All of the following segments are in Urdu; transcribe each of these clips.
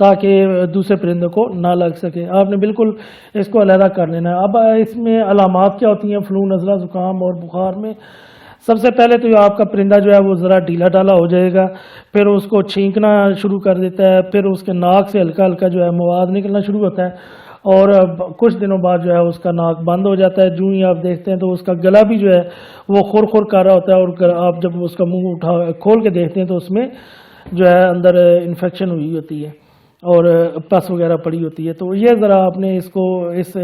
تاکہ دوسرے پرندوں کو نہ لگ سکے. آپ نے بالکل اس کو علیحدہ کر لینا ہے. اب اس میں علامات کیا ہوتی ہیں فلو، نزلہ، زکام اور بخار میں؟ سب سے پہلے تو آپ کا پرندہ جو ہے وہ ذرا ڈھیلا ڈالا ہو جائے گا، پھر اس کو چھینکنا شروع کر دیتا ہے، پھر اس کے ناک سے ہلکا ہلکا جو ہے مواد نکلنا شروع ہوتا ہے، اور کچھ دنوں بعد جو ہے اس کا ناک بند ہو جاتا ہے. جو ہی آپ دیکھتے ہیں تو اس کا گلا بھی جو ہے وہ خور خور کر رہا ہوتا ہے، اور آپ جب اس کا منہ کھول کے دیکھتے ہیں تو اس میں جو ہے اندر انفیکشن ہوئی ہوتی ہے اور پس وغیرہ پڑی ہوتی ہے. تو یہ ذرا آپ نے اس کو اس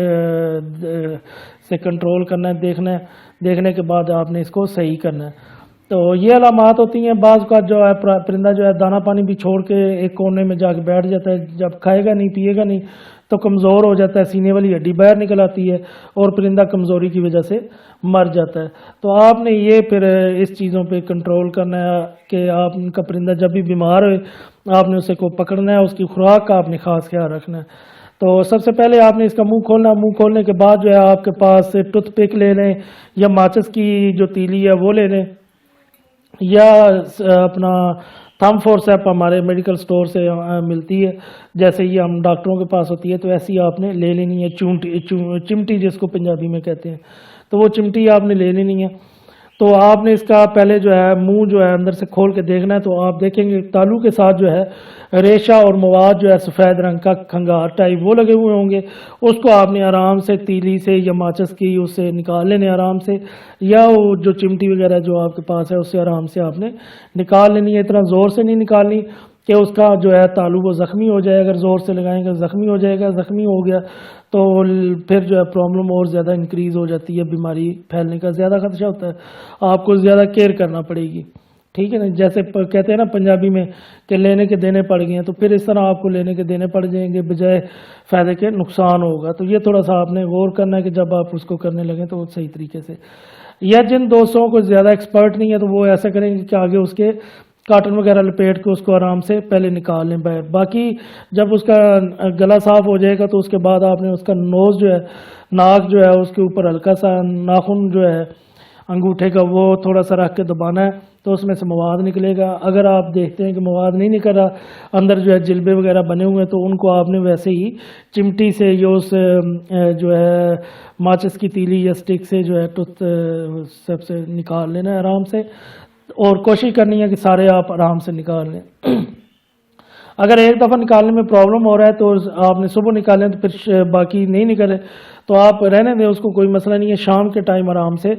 سے کنٹرول کرنا ہے، دیکھنے کے بعد آپ نے اس کو صحیح کرنا ہے. تو یہ علامات ہوتی ہیں. بعض کا جو ہے پرندہ جو ہے دانہ پانی بھی چھوڑ کے ایک کونے میں جا کے بیٹھ جاتا ہے، جب کھائے گا نہیں پیے گا نہیں تو کمزور ہو جاتا ہے، سینے والی ہڈی باہر نکل آتی ہے اور پرندہ کمزوری کی وجہ سے مر جاتا ہے. تو آپ نے یہ پھر اس چیزوں پہ کنٹرول کرنا ہے کہ آپ کا پرندہ جب بھی بیمار ہوئے آپ نے اسے کو پکڑنا ہے، اس کی خوراک کا آپ نے خاص خیال رکھنا ہے. تو سب سے پہلے آپ نے اس کا منہ کھولنا، منہ کھولنے کے بعد جو ہے آپ کے پاس ٹوتھ پک لے لیں یا ماچس کی جو تیلی ہے وہ لے لیں، یا اپنا تھم فورس ایپ ہمارے میڈیکل سٹور سے ملتی ہے، جیسے یہ ہم ڈاکٹروں کے پاس ہوتی ہے تو ایسی آپ نے لے لینی ہے. چمٹی جس کو پنجابی میں کہتے ہیں، تو وہ چمٹی آپ نے لے لینی ہے. تو آپ نے اس کا پہلے جو ہے منہ جو ہے اندر سے کھول کے دیکھنا ہے. تو آپ دیکھیں گے تالو کے ساتھ جو ہے ریشہ اور مواد جو ہے سفید رنگ کا کھنگار ٹائپ وہ لگے ہوئے ہوں گے. اس کو آپ نے آرام سے تیلی سے یا ماچس کی اس سے نکال لینے آرام سے، یا وہ جو چمٹی وغیرہ جو آپ کے پاس ہے اس سے آرام سے آپ نے نکال لینی ہے. اتنا زور سے نہیں نکالنی کہ اس کا جو ہے تالو وہ زخمی ہو جائے. اگر زور سے لگائیں گے زخمی ہو جائے گا، زخمی ہو گیا تو پھر جو ہے پرابلم اور زیادہ انکریز ہو جاتی ہے، بیماری پھیلنے کا زیادہ خدشہ ہوتا ہے، آپ کو زیادہ کیئر کرنا پڑے گی. ٹھیک ہے نا، جیسے کہتے ہیں نا پنجابی میں کہ لینے کے دینے پڑ گئے ہیں، تو پھر اس طرح آپ کو لینے کے دینے پڑ جائیں گے بجائے فائدے کے نقصان ہوگا. تو یہ تھوڑا سا آپ نے غور کرنا ہے کہ جب آپ اس کو کرنے لگیں تو صحیح طریقے سے. یا جن دوستوں کو زیادہ ایکسپرٹ نہیں ہے تو وہ ایسا کریں گے کہ آگے اس کے کاٹن وغیرہ لپیٹ کے اس کو آرام سے پہلے نکال لیں باہر. باقی جب اس کا گلا صاف ہو جائے گا تو اس کے بعد آپ نے اس کا نوز جو ہے، ناک جو ہے اس کے اوپر ہلکا سا ناخن جو ہے انگوٹھے کا وہ تھوڑا سا رکھ کے دبانا ہے تو اس میں سے مواد نکلے گا. اگر آپ دیکھتے ہیں کہ مواد نہیں نکل رہا، اندر جو ہے جلبے وغیرہ بنے ہوئے ہیں، تو ان کو آپ نے ویسے ہی چمٹی سے یا اس جو ہے ماچس کی تیلی یا سٹک سے جو ہے ٹوتھ سب سے نکال لینا ہے آرام سے، اور کوشش کرنی ہے کہ سارے آپ آرام سے نکال لیں. اگر ایک دفعہ نکالنے میں پرابلم ہو رہا ہے تو آپ نے صبح نکالیں تو پھر باقی نہیں نکلے تو آپ رہنے دیں، اس کو کوئی مسئلہ نہیں ہے. شام کے ٹائم آرام سے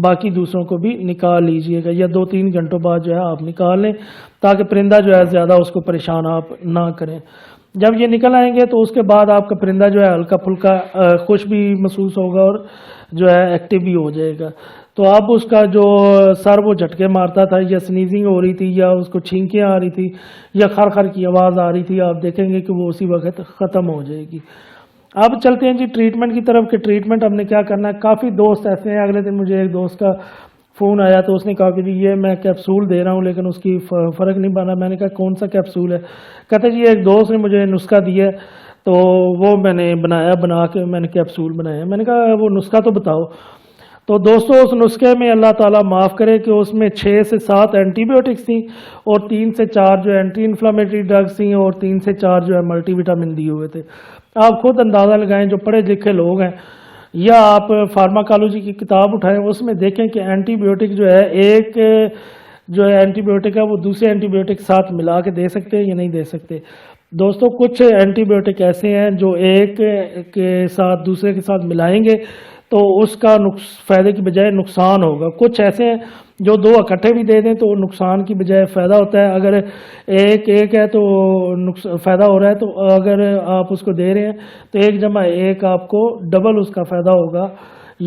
باقی دوسروں کو بھی نکال لیجئے گا، یا 2-3 گھنٹوں بعد جو ہے آپ نکال لیں تاکہ پرندہ جو ہے زیادہ اس کو پریشان آپ نہ کریں. جب یہ نکل آئیں گے تو اس کے بعد آپ کا پرندہ جو ہے ہلکا پھلکا خوش بھی محسوس ہوگا اور جو ہے ایکٹیو بھی ہو جائے گا. تو اب اس کا جو سر وہ جھٹکے مارتا تھا یا سنیزنگ ہو رہی تھی یا اس کو چھینکیاں آ رہی تھی یا خر خر کی آواز آ رہی تھی، آپ دیکھیں گے کہ وہ اسی وقت ختم ہو جائے گی. اب چلتے ہیں جی ٹریٹمنٹ کی طرف کہ ٹریٹمنٹ ہم نے کیا کرنا ہے. کافی دوست ایسے ہیں، اگلے دن مجھے ایک دوست کا فون آیا تو اس نے کہا کہ جی یہ میں کیپسول دے رہا ہوں لیکن اس کی فرق نہیں بنا. میں نے کہا کون سا کیپسول ہے؟ کہتے جی ایک دوست نے مجھے نسخہ دیا ہے تو وہ میں نے بنا کے میں نے کیپسول بنایا. میں نے کہا وہ نسخہ تو بتاؤ. تو دوستو اس نسخے میں اللہ تعالیٰ معاف کرے کہ اس میں 6 سے 7 اینٹی بایوٹکس تھیں اور 3 سے 4 جو اینٹی انفلامیٹری ڈرگس تھیں اور 3 سے 4 جو ہے ملٹی وٹامن دیے ہوئے تھے. آپ خود اندازہ لگائیں، جو پڑھے لکھے لوگ ہیں یا آپ فارماکالوجی کی کتاب اٹھائیں اس میں دیکھیں کہ اینٹی بایوٹک جو ہے ایک جو ہے اینٹی بایوٹک ہے وہ دوسرے اینٹی بایوٹک ساتھ ملا کے دے سکتے ہیں یا نہیں دے سکتے. دوستو کچھ اینٹی بایوٹک ایسے ہیں جو ایک کے ساتھ دوسرے کے ساتھ ملائیں گے تو اس کا فائدے کی بجائے نقصان ہوگا. کچھ ایسے ہیں جو 2 اکٹھے بھی دے دیں تو نقصان کی بجائے فائدہ ہوتا ہے. اگر ایک ہے تو فائدہ ہو رہا ہے، تو اگر آپ اس کو دے رہے ہیں تو 1 آپ کو ڈبل اس کا فائدہ ہوگا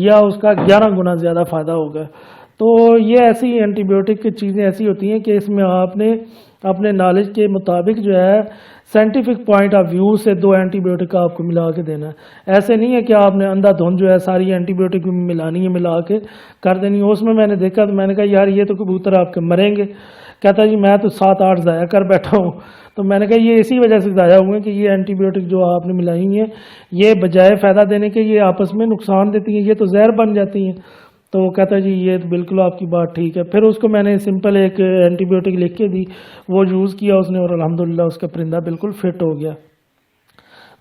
یا اس کا 11 گنا زیادہ فائدہ ہوگا. تو یہ ایسی اینٹی بایوٹک کی چیزیں ایسی ہوتی ہیں کہ اس میں آپ نے اپنے نالج کے مطابق جو ہے سائنٹیفک پوائنٹ آف ویو سے 2 اینٹی بایوٹک آپ کو ملا کے دینا ہے. ایسے نہیں ہے کہ آپ نے اندھا دھند جو ہے ساری اینٹی بایوٹک ملانی ہے، ملا کے کر دینی ہے. اس میں نے دیکھا تو میں نے کہا یار یہ تو کبوتر آپ کے مریں گے. کہتا جی میں تو 7-8 ضائع کر بیٹھا ہوں. تو میں نے کہا یہ اسی وجہ سے ضائع ہوئے کہ یہ اینٹی بایوٹک جو آپ نے ملائی ہیں یہ بجائے فائدہ دینے کے یہ آپس میں نقصان دیتی ہیں، یہ تو زہر بن جاتی ہیں. تو وہ کہتا ہے جی یہ بالکل آپ کی بات ٹھیک ہے. پھر اس کو میں نے سمپل ایک اینٹی بایوٹک لکھ کے دی, وہ یوز کیا اس نے, اور الحمدللہ اس کا پرندہ بالکل فٹ ہو گیا.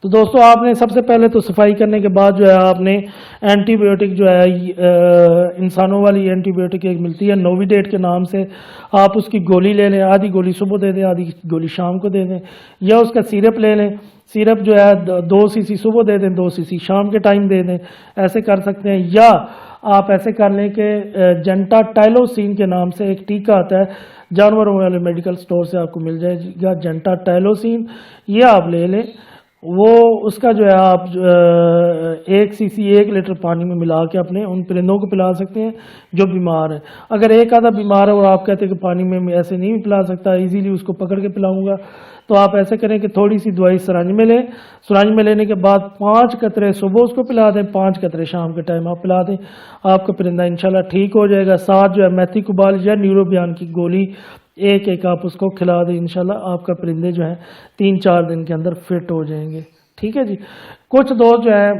تو دوستو آپ نے سب سے پہلے تو صفائی کرنے کے بعد جو ہے آپ نے اینٹی بایوٹک جو ہے انسانوں والی اینٹی بایوٹک ایک ملتی ہے نوویڈیٹ کے نام سے, آپ اس کی گولی لے لیں, آدھی گولی صبح دے دیں, آدھی گولی شام کو دے دیں, یا اس کا سیرپ لے لیں, سیرپ جو ہے 2 cc صبح دے دیں, 2 cc شام کے ٹائم دے دیں, ایسے کر سکتے ہیں. یا آپ ایسے کر لیں کہ جنٹا ٹائلوسین کے نام سے ایک ٹیکہ آتا ہے, جانوروں والے میڈیکل سٹور سے آپ کو مل جائے گا, جنٹا ٹائلوسین, یہ آپ لے لیں. وہ اس کا جو ہے آپ 1 cc 1 لیٹر پانی میں ملا کے اپنے ان پرندوں کو پلا سکتے ہیں جو بیمار ہیں. اگر ایک آدھا بیمار ہے اور آپ کہتے ہیں کہ پانی میں ایسے نہیں پلا سکتا, ایزیلی اس کو پکڑ کے پلاؤں گا, تو آپ ایسے کریں کہ تھوڑی سی دوائی سرنج میں لیں, سرنج میں لینے کے بعد 5 قطرے صبح اس کو پلا دیں, 5 قطرے شام کے ٹائم آپ پلا دیں, آپ کا پرندہ انشاءاللہ ٹھیک ہو جائے گا. ساتھ جو ہے میتھی کوبال یا نیوروبیان کی گولی ایک آپ اس کو کھلا دیں, انشاءاللہ آپ کا پرندے جو ہیں 3-4 دن کے اندر فٹ ہو جائیں گے. ٹھیک ہے جی. کچھ دوست جو ہے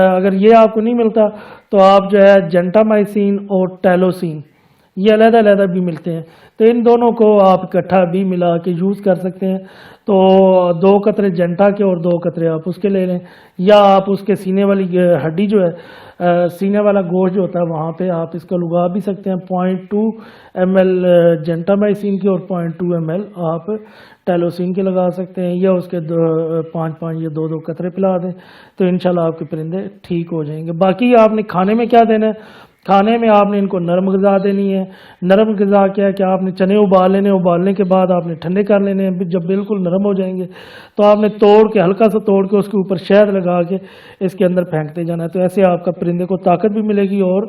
اگر یہ آپ کو نہیں ملتا تو آپ جو ہے جنٹامائسین اور ٹیلوسین یہ علیحدہ علیحدہ بھی ملتے ہیں, تو ان دونوں کو آپ اکٹھا بھی ملا کے یوز کر سکتے ہیں. تو 2 قطرے جنٹا کے اور 2 قطرے آپ اس کے لے لیں, یا آپ اس کے سینے والی ہڈی جو ہے سینے والا گوشت جو ہوتا ہے وہاں پہ آپ اس کو لگا بھی سکتے ہیں. 0.2 ml جنٹامائسین کی اور 0.2 ml آپ ٹیلوسین کے لگا سکتے ہیں, یا اس کے 5 یا 2 قطرے پلا دیں, تو انشاءاللہ آپ کے پرندے ٹھیک ہو جائیں گے. باقی آپ نے کھانے میں کیا دینا ہے, کھانے میں آپ نے ان کو نرم غذا دینی ہے. نرم غذا کیا ہے کہ آپ نے چنے ابال لینے, ابالنے کے بعد آپ نے ٹھنڈے کر لینے ہیں, جب بالکل نرم ہو جائیں گے تو آپ نے توڑ کے ہلکا سا توڑ کے اس کے اوپر شہد لگا کے اس کے اندر پھینکتے جانا ہے. تو ایسے آپ کا پرندے کو طاقت بھی ملے گی اور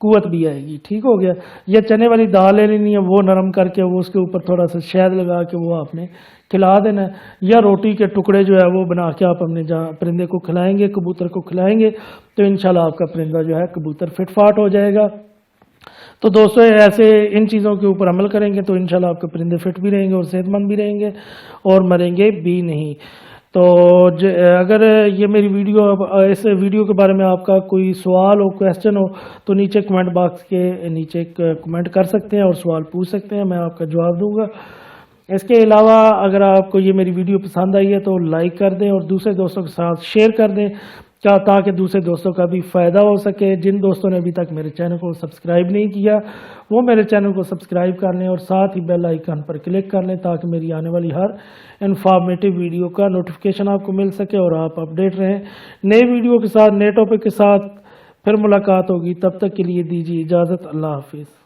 قوت بھی آئے گی. ٹھیک ہو گیا. یا چنے والی دال لے لینی ہے, وہ نرم کر کے وہ اس کے اوپر تھوڑا سا شہد لگا کے وہ آپ نے کھلا دینا ہے. یا روٹی کے ٹکڑے جو ہے وہ بنا کے آپ اپنے پرندے کو کھلائیں گے, کبوتر کو کھلائیں گے, تو انشاءاللہ آپ کا پرندہ جو ہے کبوتر فٹ فاٹ ہو جائے گا. تو دوستو ایسے ان چیزوں کے اوپر عمل کریں گے تو انشاءاللہ آپ کے پرندے فٹ بھی رہیں گے اور صحت مند بھی رہیں گے اور مریں گے بھی نہیں. تو اگر یہ میری ویڈیو اس ویڈیو کے بارے میں آپ کا کوئی سوال ہو, کویسچن ہو, تو نیچے کمنٹ باکس کے نیچے کمنٹ کر سکتے ہیں اور سوال پوچھ سکتے ہیں, میں آپ کا جواب دوں گا. اس کے علاوہ اگر آپ کو یہ میری ویڈیو پسند آئی ہے تو لائک کر دیں اور دوسرے دوستوں کے ساتھ شیئر کر دیں, تاکہ دوسرے دوستوں کا بھی فائدہ ہو سکے. جن دوستوں نے ابھی تک میرے چینل کو سبسکرائب نہیں کیا وہ میرے چینل کو سبسکرائب کر لیں اور ساتھ ہی بیل آئیکن پر کلک کر لیں, تاکہ میری آنے والی ہر انفارمیٹیو ویڈیو کا نوٹیفیکیشن آپ کو مل سکے اور آپ اپڈیٹ رہیں نئے ویڈیو کے ساتھ, نئے ٹاپک کے ساتھ. پھر ملاقات ہوگی, تب تک کے لیے دیجیے اجازت. اللہ حافظ.